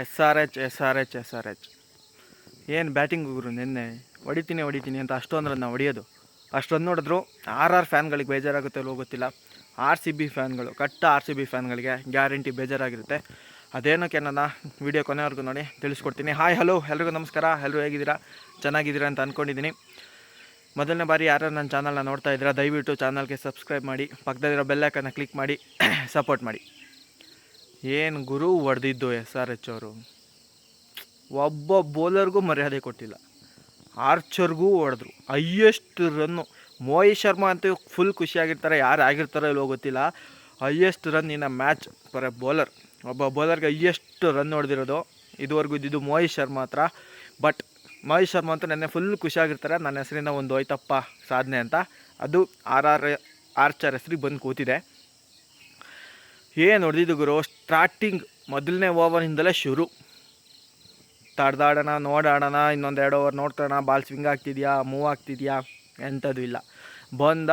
S R H ಏನು batting ಗುರು. ನಿನ್ನೆ ಹೊಡಿತೀನಿ ಅಂತ ಅಷ್ಟೊಂದು ರನ್ನ ಹೊಡೆಯೋದು. ಅಷ್ಟೊಂದು ನೋಡಿದ್ರು ಫ್ಯಾನ್ಗಳಿಗೆ ಬೇಜಾರಾಗುತ್ತೆ ಅಲ್ಲೋ ಗೊತ್ತಿಲ್ಲ. RCB ಫ್ಯಾನ್ಗಳು, RCB ಫ್ಯಾನ್ಗಳಿಗೆ ಗ್ಯಾರಂಟಿ ಬೇಜಾರಾಗಿರುತ್ತೆ. ಅದೇನಕ್ಕೆ ನನ್ನ ವೀಡಿಯೋ ಕೊನೆವರೆಗೂ ನೋಡಿ ತಿಳಿಸ್ಕೊಡ್ತೀನಿ. ಹಾಯ್ ಹಲೋ ಎಲ್ರಿಗೂ ನಮಸ್ಕಾರ. ಎಲ್ಲರೂ ಹೇಗಿದ್ದೀರಾ? ಚೆನ್ನಾಗಿದ್ದೀರಾ ಅಂತ ಅಂದ್ಕೊಂಡಿದ್ದೀನಿ. ಮೊದಲನೇ ಬಾರಿ ಯಾರು ನನ್ನ ಚಾನಲ್ನ ನೋಡ್ತಾ ಇದ್ದೀರಾ, ದಯವಿಟ್ಟು ಚಾನಲ್ಗೆ ಸಬ್ಸ್ಕ್ರೈಬ್ ಮಾಡಿ, ಪಕ್ಕದಲ್ಲಿರೋ ಬೆಲ್ಲೈಕನ್ನ ಕ್ಲಿಕ್ ಮಾಡಿ ಸಪೋರ್ಟ್ ಮಾಡಿ. ಏನು ಗುರು ಹೊಡೆದಿದ್ದು SRH ಅವರು. ಒಬ್ಬ ಬೌಲರ್ಗೂ ಮರ್ಯಾದೆ ಕೊಟ್ಟಿಲ್ಲ. ಆರ್ಚರ್ಗೂ ಹೊಡೆದ್ರು. ಹೈಯೆಸ್ಟ್ ರನ್ನು ಮೋಹಿತ್ ಶರ್ಮಾ ಅಂತೂ ಫುಲ್ ಖುಷಿಯಾಗಿರ್ತಾರೆ, ಯಾರು ಆಗಿರ್ತಾರೋ ಇಲ್ಲೋ ಗೊತ್ತಿಲ್ಲ. Highest run in match for A bowler. ಒಬ್ಬ ಬೌಲರ್ಗೆ ಹೈಯೆಸ್ಟ್ ರನ್ ಹೊಡೆದಿರೋದು ಇದುವರೆಗೂ ಇದ್ದಿದ್ದು ಮೋಹಿತ್ ಶರ್ಮಾ ಹತ್ರ. ಬಟ್ ಮೋಹಿತ್ ಶರ್ಮಾ ಅಂತೂ ನೆನ್ನೆ ಫುಲ್ ಖುಷಿಯಾಗಿರ್ತಾರೆ. ನನ್ನ ಹೆಸರಿಂದ ಒಂದು ಹೋಯ್ತಪ್ಪ ಸಾಧನೆ ಅಂತ. ಅದು ಆರ್ಚರ್ ಹೆಸ್ರಿಗೆ ಬಂದು ಕೂತಿದೆ. ಏನು ಹೊಡೆದಿದ್ದು ಗುರು. ಸ್ಟಾರ್ಟಿಂಗ್ ಮೊದಲನೇ ಓವರಿಂದಲೇ ಶುರು. ತಡ್ದಾಡೋಣ, ನೋಡಾಡೋಣ, ಇನ್ನೊಂದು 2 ಓವರ್ ನೋಡ್ಕೊಳ್ಳೋಣ, ಬಾಲ್ ಸ್ವಿಂಗ್ ಆಗ್ತಿದೆಯಾ, ಮೂವ್ ಆಗ್ತಿದೆಯಾ, ಎಂಥದ್ದು ಇಲ್ಲ. ಬಂದ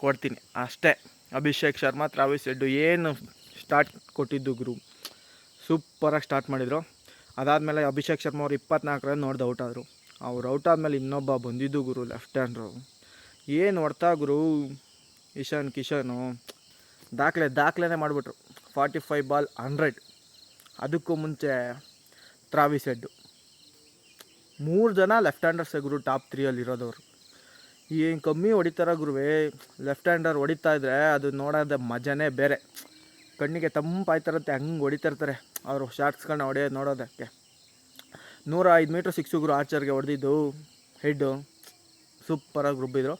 ಕೊಡ್ತೀನಿ ಅಷ್ಟೇ. ಅಭಿಷೇಕ್ ಶರ್ಮಾ, ಟ್ರಾವಿಸ್ ಹೆಡ್ ಏನು ಸ್ಟಾರ್ಟ್ ಕೊಟ್ಟಿದ್ದು ಗುರು. ಸೂಪರಾಗಿ ಸ್ಟಾರ್ಟ್ ಮಾಡಿದರು. ಅದಾದಮೇಲೆ ಅಭಿಷೇಕ್ ಶರ್ಮಾ ಅವರು 24 ರನ್ ನೋಡ್ದು ಔಟ್ ಆದರು. ಅವ್ರು ಔಟ್ ಆದಮೇಲೆ ಇನ್ನೊಬ್ಬ ಬಂದಿದ್ದು ಗುರು, ಲೆಫ್ಟ್ ಹ್ಯಾಂಡ್ರು. ಏನು ಹೊಡ್ತಾ ಗುರು. ಇಶಾನ್ ಕಿಶನು ದಾಖಲೆನೇ ಮಾಡಿಬಿಟ್ರು. 45 ಬಾಲ್ 100. ಅದಕ್ಕೂ ಮುಂಚೆ ಟ್ರಾವಿಸ್ ಹೆಡ್. 3 ಜನ ಲೆಫ್ಟ್ ಹ್ಯಾಂಡರ್ಸೇ ಗುರು ಟಾಪ್ 3 ಇರೋದವರು. ಏನು ಕಮ್ಮಿ ಹೊಡಿತಾರ ಗುರುವೇ. ಲೆಫ್ಟ್ ಹ್ಯಾಂಡರ್ ಹೊಡಿತಾ ಇದ್ರೆ ಅದು ನೋಡೋದೇ ಮಜಾನೇ ಬೇರೆ. ಕಣ್ಣಿಗೆ ತಂಪಾಯ್ತಾರಂತೆ, ಹಂಗೆ ಹೊಡಿತಿರ್ತಾರೆ ಅವರು ಶಾರ್ಟ್ಸ್ಗಳನ್ನ ಹೊಡೆಯೋದು ನೋಡೋದಕ್ಕೆ. 105 ಮೀಟ್ರ್ ಸಿಕ್ಸು ಗುರು ಆರ್ಚರ್ಗೆ ಹೊಡೆದಿದ್ದು ಹೆಡ್ಡು. ಸೂಪರಾಗಿ ರುಬ್ಬಿದ್ರು.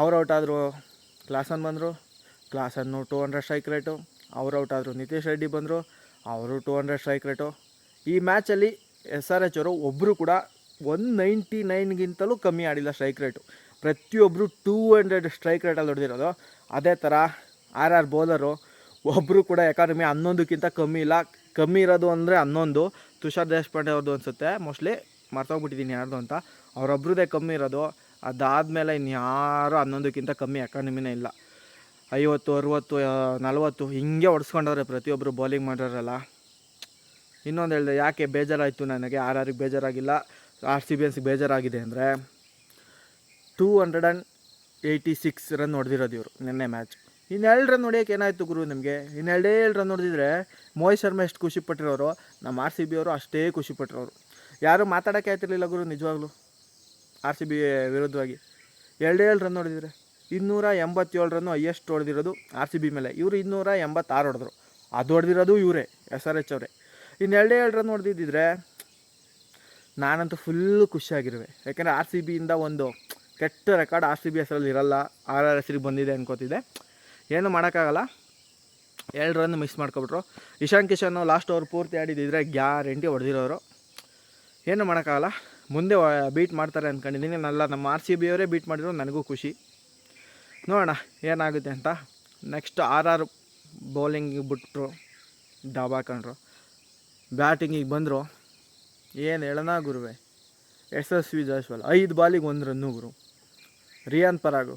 ಅವ್ರು ಔಟ್ ಆದರು. ಕ್ಲಾಸನ್ ಬಂದರು. ಕ್ಲಾಸನ್ನು 200 ಸ್ಟ್ರೈಕ್ ರೇಟು. ಅವ್ರು ಔಟ್ ಆದರು. ನಿತೀಶ್ ರೆಡ್ಡಿ ಬಂದರು. ಅವರು 200 ಸ್ಟ್ರೈಕ್ ರೇಟು. ಈ ಮ್ಯಾಚಲ್ಲಿ SRH ಅವರು ಒಬ್ಬರು ಕೂಡ 199ಗಿಂತಲೂ ಕಮ್ಮಿ ಆಡಿಲ್ಲ ಸ್ಟ್ರೈಕ್ ರೇಟು. ಪ್ರತಿಯೊಬ್ಬರು 200 ಸ್ಟ್ರೈಕ್ ರೇಟಲ್ಲಿ ಹೊಡೆದಿರೋದು. ಅದೇ ಥರ ಬೌಲರು ಒಬ್ಬರು ಕೂಡ ಎಕಾನಮಿ 11ಕ್ಕಿಂತ ಕಮ್ಮಿ ಇಲ್ಲ. ಕಮ್ಮಿ ಇರೋದು ಅಂದರೆ 11 ತುಷಾರ್ ದೇಶಪಾಂಡೆ ಅವ್ರದ್ದು ಅನಿಸುತ್ತೆ. ಮೋಸ್ಟ್ಲಿ ಮರ್ತೋಗ್ಬಿಟ್ಟಿದ್ದೀನಿ ಯಾರ್ದು ಅಂತ. ಅವರೊಬ್ರದ್ದೇ ಕಮ್ಮಿ ಇರೋದು. ಅದಾದಮೇಲೆ ಇನ್ಯಾರು 11ಕ್ಕಿಂತ ಕಮ್ಮಿ ಎಕಾನಮಿನೇ ಇಲ್ಲ. 50, 60, 40 ಹಿಂಗೆ ಹೊಡೆಸ್ಕೊಂಡವ್ರೆ ಪ್ರತಿಯೊಬ್ಬರು ಬೌಲಿಂಗ್ ಮಾಡೋರಲ್ಲ. ಇನ್ನೊಂದು ಹೇಳಿದೆ ಯಾಕೆ ಬೇಜಾರಾಯಿತು ನನಗೆ. RRಗೆ ಬೇಜಾರಾಗಿಲ್ಲ, RCBನ್ಸ್ಗೆ ಬೇಜಾರಾಗಿದೆ ಅಂದರೆ 286 ರನ್ ಹೊಡೆದಿರೋದು ಇವರು ನಿನ್ನೆ ಮ್ಯಾಚ್. 2 ರನ್ ಹೊಡಿಯೋಕೆ ಏನಾಯಿತು ಗುರು ನಿಮಗೆ. 2 ರನ್ ಹೊಡೆದಿದ್ರೆ ಮೋಹಿತ್ ಶರ್ಮಾ ಎಷ್ಟು ಖುಷಿಪಟ್ಟಿರೋರು, ನಮ್ಮ RCB ಅವರು ಅಷ್ಟೇ ಖುಷಿಪಟ್ಟಿರೋರು. ಯಾರು ಮಾತಾಡೋಕ್ಕೆ ಆಯ್ತಿರಲಿಲ್ಲ ಗುರು ನಿಜವಾಗ್ಲೂ. RCB ವಿರುದ್ಧವಾಗಿ 2 ರನ್ ಹೊಡೆದಿದ್ರೆ 287 ರನ್ನು ಹೈಯೆಸ್ಟ್ ಹೊಡೆದಿರೋದು RCB ಮೇಲೆ. ಇವರು 286 ಹೊಡೆದ್ರು. ಅದು ಹೊಡೆದಿರೋದು ಇವರೇ, SRH ಅವರೇ. 2 ರನ್ ಹೊಡೆದಿದ್ದಿದ್ರೆ ನಾನಂತೂ ಫುಲ್ಲು ಖುಷಿಯಾಗಿರುವೆ. ಯಾಕೆಂದರೆ RCBಯಿಂದ ಒಂದು ಕೆಟ್ಟ ರೆಕಾರ್ಡ್ RCB ಹೆಸರಲ್ಲಿ ಇರಲ್ಲ. RR ಹೆಸರಿಗೆ ಬಂದಿದೆ ಅನ್ಕೋತಿದ್ದೆ. ಏನು ಮಾಡೋಕ್ಕಾಗಲ್ಲ. 2 ರನ್ ಮಿಸ್ ಮಾಡ್ಕೊಬಿಟ್ರು. ಇಶಾನ್ ಕಿಶನ್ ಲಾಸ್ಟ್ ಓವರ್ ಪೂರ್ತಿ ಆಡಿದ್ದಿದ್ರೆ ಗ್ಯಾರಂಟಿ ಹೊಡೆದಿರೋರು. ಏನು ಮಾಡೋಕ್ಕಾಗಲ್ಲ. ಮುಂದೆ ಬೀಟ್ ಮಾಡ್ತಾರೆ ಅಂದ್ಕೊಂಡಿದ್ದೀನಿ. ನಮ್ಮ RCB ಅವರೇ ಬೀಟ್ ಮಾಡಿದ್ರು ನನಗೂ ಖುಷಿ. ನೋಡೋಣ ಏನಾಗುತ್ತೆ ಅಂತ. ನೆಕ್ಸ್ಟ್ RR ಬೌಲಿಂಗಿಗೆ ಬಿಟ್ಟರು, ಡಾಬಾಕೊಂಡ್ರು. ಬ್ಯಾಟಿಂಗಿಗೆ ಬಂದರು. ಏನು ಹೇಳೋಣ ಗುರುವೆ. SSV ಜಾಯ್ಸ್ವಾಲ್ 5 ಬಾಲಿಗೆ 1 ರನ್ನು ಗುರು. ರಿಯಾನ್ ಪರಾಗು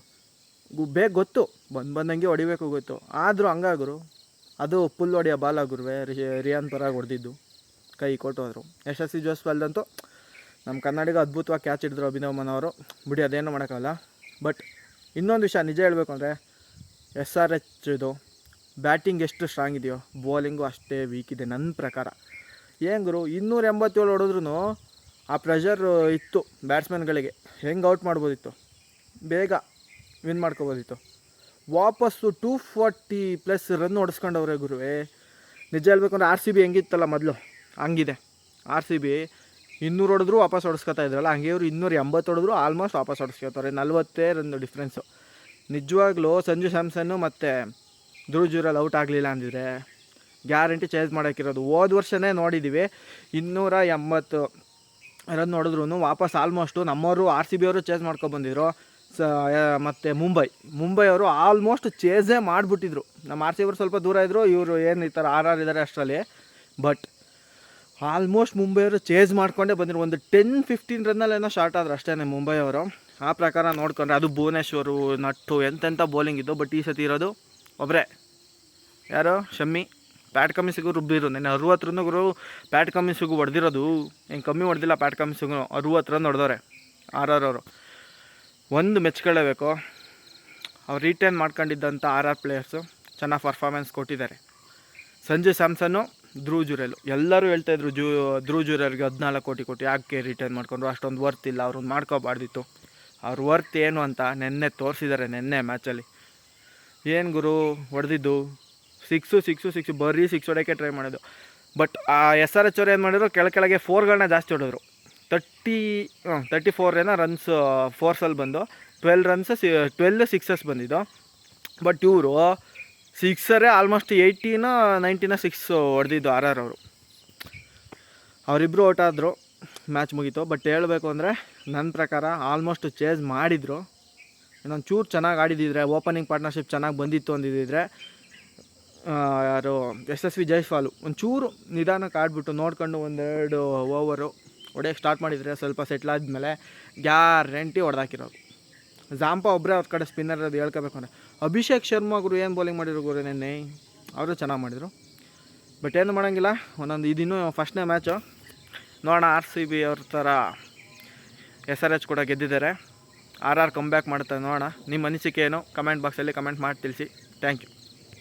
ಬೇಗ ಗೊತ್ತು, ಬಂದಂಗೆ ಹೊಡಿಬೇಕು ಗೊತ್ತು. ಆದರೂ ಹಂಗಾಗುರು ಅದು ಫುಲ್ ಹೊಡೆಯೋ ಬಾಲ ಗುರುವೆ. ರಿಯಾನ್ ಪರಾಗ್ ಹೊಡೆದಿದ್ದು ಕೈ ಕೊಟ್ಟು ಹೋದರು. SSV ಜಾಯ್ಸ್ವಾಲ್ದಂತೂ ನಮ್ಮ ಕನ್ನಡಿಗ ಅದ್ಭುತವಾಗಿ ಕ್ಯಾಚ್ ಹಿಡಿದ್ರು ಅಭಿನವ್ ಮನೋವರು. ಬಿಡಿ ಅದೇನು ಮಾಡೋಕ್ಕಲ್ಲ. ಬಟ್ ಇನ್ನೊಂದು ವಿಷಯ ನಿಜ ಹೇಳಬೇಕು ಅಂದರೆ SRHದು ಬ್ಯಾಟಿಂಗ್ ಎಷ್ಟು ಸ್ಟ್ರಾಂಗ್ ಇದೆಯೋ ಬೌಲಿಂಗು ಅಷ್ಟೇ ವೀಕ್ ಇದೆ ನನ್ನ ಪ್ರಕಾರ. ಏನು ಗುರು 287 ಹೊಡೆದ್ರೂ ಆ ಪ್ರೆಷರ್ ಇತ್ತು ಬ್ಯಾಟ್ಸ್ಮನ್ಗಳಿಗೆ. ಹೆಂಗೆ ಔಟ್ ಮಾಡ್ಬೋದಿತ್ತು, ಬೇಗ ವಿನ್ ಮಾಡ್ಕೋಬೋದಿತ್ತು. ವಾಪಸ್ಸು 240+ ರನ್ ಹೊಡೆಸ್ಕೊಂಡವ್ರೆ ಗುರುವೇ. ನಿಜ ಹೇಳ್ಬೇಕು ಅಂದರೆ RCB ಹೆಂಗಿತ್ತಲ್ಲ ಮೊದಲು ಹಂಗಿದೆ. RCB 200 ಹೊಡೆದ್ರು ವಾಪಸ್ ಹೊಡೆಸ್ಕೊತಾ ಇದ್ರಲ್ಲ, ಹಂಗೆ ಇವರು 280 ಹೊಡೆದ್ರು ಆಲ್ಮೋಸ್ಟ್ ವಾಪಸ್ ಹೊಡೆಸ್ಕೊತಾರೆ. 40 ರನ್ ಡಿಫ್ರೆನ್ಸು. ನಿಜವಾಗ್ಲೂ ಸಂಜು ಸ್ಯಾಮ್ಸನ್ನು ಮತ್ತು ಧ್ರುವ್ ಜುರೇಲ್ ಔಟ್ ಆಗಲಿಲ್ಲ ಅಂದಿದ್ರೆ ಗ್ಯಾರಂಟಿ ಚೇಸ್ ಮಾಡೋಕ್ಕಿರೋದು. ಹೋದ ವರ್ಷವೇ ನೋಡಿದ್ದೀವಿ 280 ರನ್ ಹೊಡೆದ್ರು ವಾಪಸ್ ಆಲ್ಮೋಸ್ಟು ನಮ್ಮವರು RCB ಅವರು ಚೇಸ್ ಮಾಡ್ಕೊಬಂದಿದ್ರು. ಮತ್ತು ಮುಂಬೈ ಅವರು ಆಲ್ಮೋಸ್ಟ್ ಚೇಸೇ ಮಾಡಿಬಿಟ್ಟಿದ್ರು. ನಮ್ಮ RCB ಅವರು ಸ್ವಲ್ಪ ದೂರ ಇದ್ದರು, ಇವರು ಏನು ಈ ಥರ RR ಇದ್ದಾರೆ ಅಷ್ಟರಲ್ಲಿ. ಬಟ್ ಆಲ್ಮೋಸ್ಟ್ ಮುಂಬೈ ಅವರು ಚೇಸ್ ಮಾಡ್ಕೊಂಡೇ ಬಂದಿರು. ಒಂದು 10-15 ರನ್ನಲ್ಲೇನೋ ಶಾರ್ಟ್ ಆದ್ರು ಅಷ್ಟೇ ಮುಂಬೈ ಅವರು. ಆ ಪ್ರಕಾರ ನೋಡ್ಕೊಂಡ್ರೆ ಅದು ಭುವನೇಶ್ವರು, ನಟ್ಟು ಎಂತೆಂಥ ಬೌಲಿಂಗ್ ಇದ್ದು. ಬಟ್ ಈ ಸತಿ ಇರೋದು ಒಬ್ಬರೇ, ಯಾರು ಶಮ್ಮಿ ಪ್ಯಾಟ್ ಕಮ್ಮಿಸಿಗೂ ರುಬ್ಬಿರು. ನೆನ್ನೆ 60 ರನ್ ಗುರು ಪ್ಯಾಟ್ ಕಮ್ಮಿಸಿಗೂ ಹೊಡೆದಿರೋದು. ಏನು ಕಮ್ಮಿ ಹೊಡೆದಿಲ್ಲ, ಪ್ಯಾಟ್ ಕಮ್ಮಿಸಿಗೂ 60 ರನ್ ಹೊಡೆದವ್ರೆ ಆರ್ ಅವರು. ಒಂದು ಮೆಚ್ಕೊಳ್ಳೇಬೇಕು, ಅವ್ರು ರಿಟೈನ್ ಮಾಡ್ಕೊಂಡಿದ್ದಂಥ ಆರ್ ಪ್ಲೇಯರ್ಸು ಚೆನ್ನಾಗಿ ಪರ್ಫಾರ್ಮೆನ್ಸ್ ಕೊಟ್ಟಿದ್ದಾರೆ. ಸಂಜು ಸ್ಯಾಮ್ಸನ್ನು, ಧ್ರುವ್ ಜುರೇಲು ಎಲ್ಲರೂ ಹೇಳ್ತಾಯಿದ್ರು ಧ್ರುವ್ ಜುರೇಲ್ಗೆ 14 ಕೋಟಿ ಯಾಕೆ ರಿಟೈನ್ ಮಾಡ್ಕೊಂಡ್ರು, ಅಷ್ಟೊಂದು ವರ್ತ್ ಇಲ್ಲ, ಅವ್ರನ್ನ ಮಾಡ್ಕೋಬಾರ್ದಿತ್ತು. ಅವ್ರ ವರ್ತ್ ಏನು ಅಂತ ನೆನ್ನೆ ತೋರಿಸಿದ್ದಾರೆ. ನೆನ್ನೆ ಮ್ಯಾಚಲ್ಲಿ ಏನು ಗುರು ಹೊಡೆದಿದ್ದು, ಸಿಕ್ಸು ಬರೀ 6 ಹೊಡೆಯೋಕ್ಕೆ ಟ್ರೈ ಮಾಡೋದು. ಬಟ್ ಆ SRH ಅವ್ರು ಏನು ಮಾಡಿದ್ರು, ಕೆಳಗೆ 4ಗಳನ್ನ ಜಾಸ್ತಿ ಹೊಡೆದ್ರು. 34 ಏನೋ ರನ್ಸ್ ಫೋರ್ಸಲ್ಲಿ ಬಂದು 12 ಸಿಕ್ಸಸ್ ಬಂದಿದ್ದು. ಬಟ್ ಇವರು ಸಿಕ್ಸರೇ ಆಲ್ಮೋಸ್ಟ್ 90 6 ಹೊಡೆದಿದ್ದು ಆರ್ ಅವರು. ಅವರಿಬ್ಬರು ಔಟ್ ಆದರು, ಮ್ಯಾಚ್ ಮುಗೀತು. ಬಟ್ ಹೇಳಬೇಕು ಅಂದರೆ ನನ್ನ ಪ್ರಕಾರ ಆಲ್ಮೋಸ್ಟ್ ಚೇಸ್ ಮಾಡಿದರು. ಇನ್ನೊಂದು ಚೂರು ಚೆನ್ನಾಗಿ ಆಡಿದ್ದಿದ್ರೆ, ಓಪನಿಂಗ್ ಪಾರ್ಟ್ನರ್ಶಿಪ್ ಚೆನ್ನಾಗಿ ಬಂದಿತ್ತು ಅಂದಿದ್ದರೆ, ಯಾರು SSV ಜೈಸ್ವಾಲು ಒಂಚೂರು ನಿಧಾನಕ್ಕೆ ಆಡಿಬಿಟ್ಟು ನೋಡ್ಕೊಂಡು 1-2 ಓವರು ಹೊಡೆಯೋಕ್ಕೆ ಸ್ಟಾರ್ಟ್ ಮಾಡಿದರೆ ಸ್ವಲ್ಪ ಸೆಟ್ಲ್ ಆದಮೇಲೆ ಗ್ಯಾರಂಟಿ ಹೊಡೆದಾಕಿರೋದು. ಜಾಂಪ ಒಬ್ಬರೇ ಅವ್ರ ಕಡೆ ಸ್ಪಿನ್ನರ್ ಅದು ಹೇಳ್ಕೋಬೇಕು ಅಂದರೆ. ಅಭಿಷೇಕ್ ಶರ್ಮಾ ಗುರು ಏನು ಬೌಲಿಂಗ್ ಮಾಡಿದ್ರು ಗುರು ನೆನ್ನೆ, ಅವರು ಚೆನ್ನಾಗಿ ಮಾಡಿದರು. ಬಟ್ ಏನು ಮಾಡೋಂಗಿಲ್ಲ, ಇದಿನ್ನೂ ಫಸ್ಟ್ನೇ ಮ್ಯಾಚು. ನೋಡೋಣ, RCB ಅವ್ರ ಥರ SRH ಕೂಡ ಗೆದ್ದಿದ್ದಾರೆ. RR ಕಮ್ ಬ್ಯಾಕ್ ಮಾಡುತ್ತೆ, ನೋಡೋಣ. ನಿಮ್ಮ ಅನಿಸಿಕೆ ಏನು ಕಮೆಂಟ್ ಬಾಕ್ಸಲ್ಲಿ ಕಮೆಂಟ್ ಮಾಡಿ ತಿಳಿಸಿ. Thank you.